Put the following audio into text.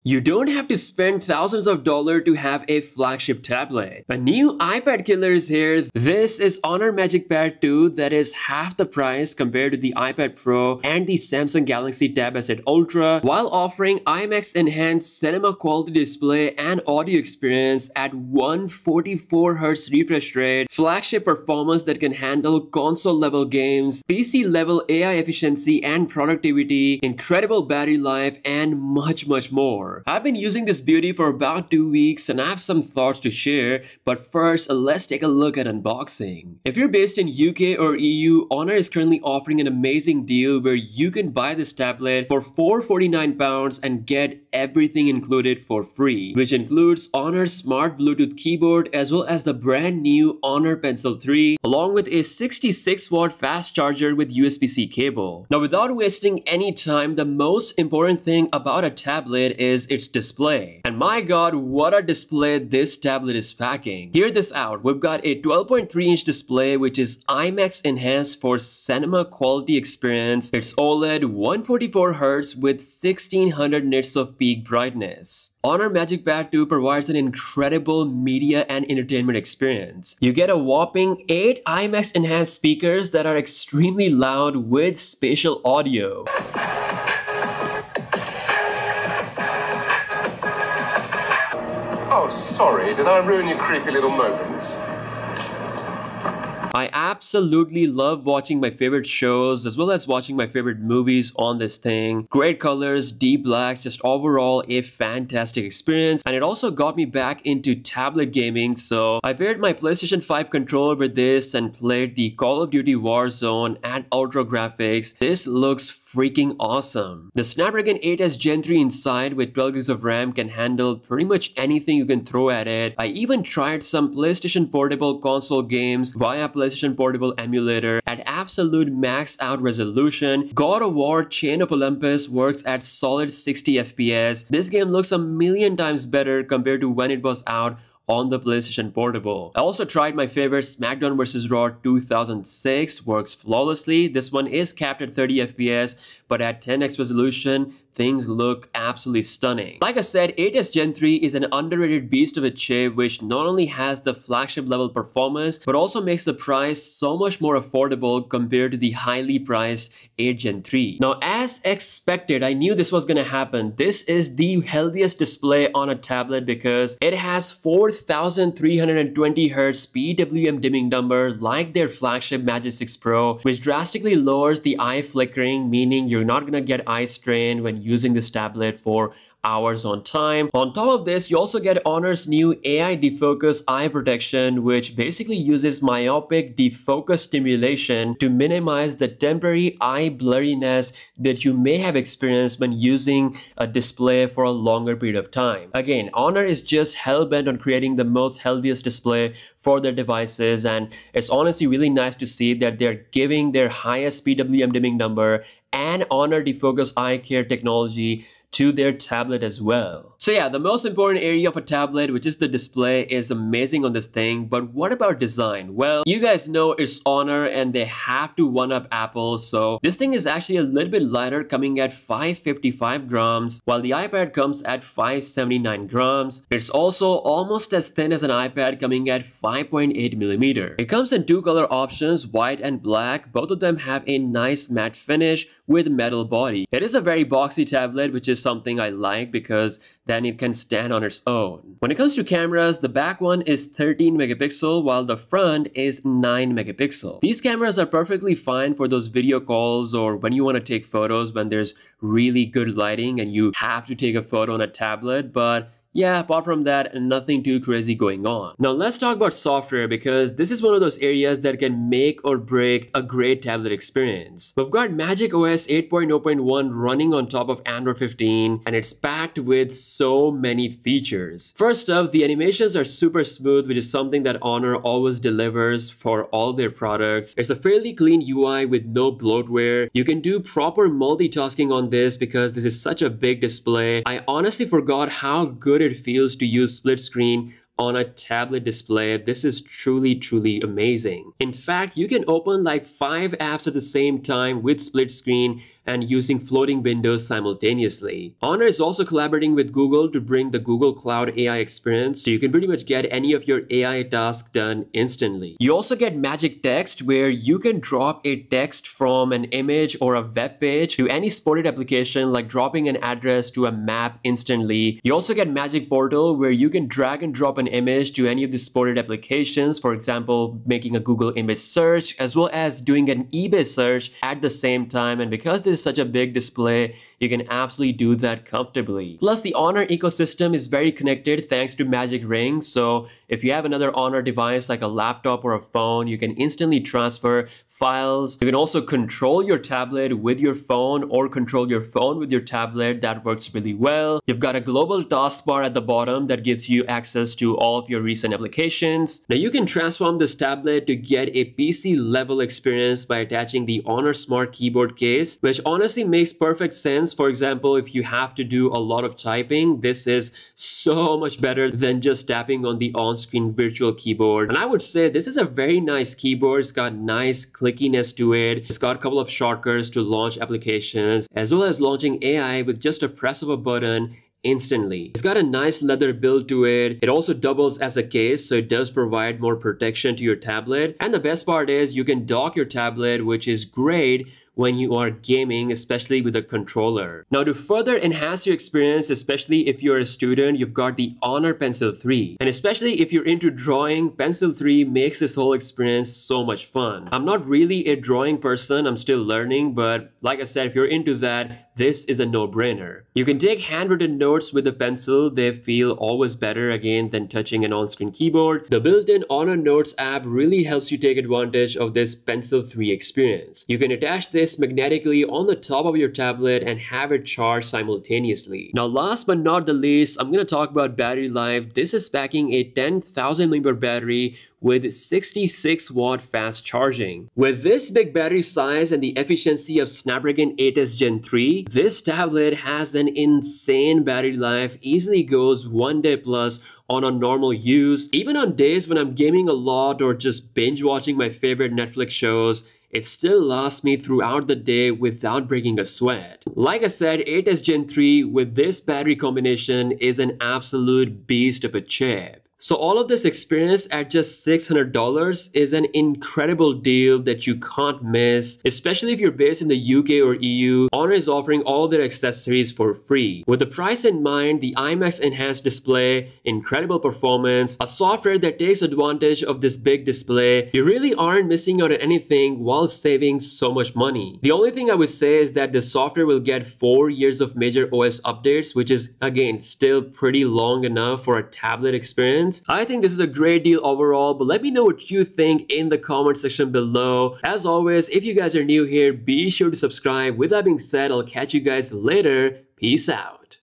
You don't have to spend thousands of dollars to have a flagship tablet. A new iPad killer is here. This is Honor MagicPad 2 that is half the price compared to the iPad Pro and the Samsung Galaxy Tab S8 Ultra, while offering IMAX-enhanced cinema quality display and audio experience at 144Hz refresh rate, flagship performance that can handle console-level games, PC-level AI efficiency and productivity, incredible battery life, and much more. I've been using this beauty for about 2 weeks and I have some thoughts to share, but first let's take a look at unboxing. If you're based in UK or EU, Honor is currently offering an amazing deal where you can buy this tablet for £449 and get everything included for free, which includes Honor's smart Bluetooth keyboard as well as the brand new Honor Pencil 3 along with a 66-watt fast charger with USB-C cable. Now without wasting any time, the most important thing about a tablet is its display. And my god, what a display this tablet is packing. Hear this out. We've got a 12.3-inch display which is IMAX-enhanced for cinema quality experience. It's OLED 144Hz with 1600 nits of peak brightness. Honor MagicPad 2 provides an incredible media and entertainment experience. You get a whopping 8 IMAX-enhanced speakers that are extremely loud with spatial audio. Oh, sorry, did I ruin your creepy little moment? I absolutely love watching my favorite shows as well as watching my favorite movies on this thing. Great colors, deep blacks, just overall a fantastic experience. And it also got me back into tablet gaming, so I paired my PlayStation 5 controller with this and played the Call of Duty Warzone at ultra graphics. This looks freaking awesome. The Snapdragon 8S Gen 3 inside with 12GB of RAM can handle pretty much anything you can throw at it. I even tried some PlayStation Portable console games via PlayStation Portable emulator at absolute maxed out resolution. God of War Chain of Olympus works at solid 60 FPS. This game looks a million times better compared to when it was out on the PlayStation Portable. I also tried my favorite SmackDown vs. Raw 2006, works flawlessly. This one is capped at 30 FPS, but at 10x resolution, things look absolutely stunning. Like I said, 8S Gen 3 is an underrated beast of a chip which not only has the flagship level performance, but also makes the price so much more affordable compared to the highly priced 8 Gen 3. Now, as expected, I knew this was gonna happen. This is the healthiest display on a tablet because it has 4320 Hz PWM dimming number like their flagship Magic 6 Pro, which drastically lowers the eye flickering, meaning you're not gonna get eye strain when using this tablet for hours on time. On top of this, you also get Honor's new AI defocus eye protection, which basically uses myopic defocus stimulation to minimize the temporary eye blurriness that you may have experienced when using a display for a longer period of time. Again, Honor is just hell-bent on creating the most healthiest display for their devices, and it's honestly really nice to see that they're giving their highest PWM dimming number and Honor defocus eye care technology to their tablet as well. So yeah, the most important area of a tablet, which is the display, is amazing on this thing. But what about design? Well, you guys know it's Honor and they have to one-up Apple. So this thing is actually a little bit lighter, coming at 555 grams, while the iPad comes at 579 grams. It's also almost as thin as an iPad, coming at 5.8 millimeter. It comes in two color options, white and black. Both of them have a nice matte finish with metal body. It is a very boxy tablet, which is something I like because then it can stand on its own. When it comes to cameras, the back one is 13 megapixel while the front is 9 megapixel. These cameras are perfectly fine for those video calls or when you want to take photos when there's really good lighting and you have to take a photo on a tablet, but yeah, apart from that, nothing too crazy going on. Now let's talk about software because this is one of those areas that can make or break a great tablet experience. We've got macOS 8.0.1 running on top of Android 15 and it's packed with so many features. First up, the animations are super smooth, which is something that Honor always delivers for all their products. It's a fairly clean UI with no bloatware. You can do proper multitasking on this because this is such a big display. I honestly forgot how good it feels to use split screen on a tablet display. This is truly amazing. In fact, you can open like 5 apps at the same time with split screen and using floating windows simultaneously. Honor is also collaborating with Google to bring the Google Cloud AI experience, so you can pretty much get any of your AI tasks done instantly. You also get Magic Text, where you can drop a text from an image or a web page to any supported application, like dropping an address to a map instantly. You also get Magic Portal, where you can drag and drop an image to any of the supported applications, for example, making a Google image search, as well as doing an eBay search at the same time. And because this is such a big display, you can absolutely do that comfortably. Plus, the Honor ecosystem is very connected thanks to Magic Ring. So if you have another Honor device like a laptop or a phone, you can instantly transfer files. You can also control your tablet with your phone or control your phone with your tablet. That works really well. You've got a global taskbar at the bottom that gives you access to all of your recent applications. Now you can transform this tablet to get a PC level experience by attaching the Honor Smart Keyboard case, which honestly makes perfect sense. For example, if you have to do a lot of typing, this is so much better than just tapping on the on-screen virtual keyboard. And I would say this is a very nice keyboard. It's got nice clickiness to it. It's got a couple of shortcuts to launch applications, as well as launching AI with just a press of a button instantly. It's got a nice leather build to it. It also doubles as a case, so it does provide more protection to your tablet. And the best part is you can dock your tablet, which is great when you are gaming, especially with a controller. Now, to further enhance your experience, especially if you're a student, you've got the Honor Pencil 3. And especially if you're into drawing, Pencil 3 makes this whole experience so much fun. I'm not really a drawing person, I'm still learning, but like I said, if you're into that, this is a no-brainer. You can take handwritten notes with the pencil. They feel always better, again, than touching an on-screen keyboard. The built-in Honor Notes app really helps you take advantage of this Pencil 3 experience. You can attach this magnetically on the top of your tablet and have it charge simultaneously. Now, last but not the least, I'm going to talk about battery life. This is packing a 10,000 mAh battery with 66 watt fast charging. With this big battery size and the efficiency of Snapdragon 8s Gen 3, this tablet has an insane battery life, easily goes 1 day plus on a normal use. Even on days when I'm gaming a lot or just binge watching my favorite Netflix shows, it still lasts me throughout the day without breaking a sweat. Like I said, 8s Gen 3 with this battery combination is an absolute beast of a chip. So all of this experience at just $600 is an incredible deal that you can't miss, especially if you're based in the UK or EU. Honor is offering all their accessories for free. With the price in mind, the IMAX-enhanced display, incredible performance, a software that takes advantage of this big display, you really aren't missing out on anything while saving so much money. The only thing I would say is that the software will get 4 years of major OS updates, which is again still pretty long enough for a tablet experience. I think this is a great deal overall, but let me know what you think in the comment section below. As always, if you guys are new here, be sure to subscribe. With that being said, I'll catch you guys later. Peace out.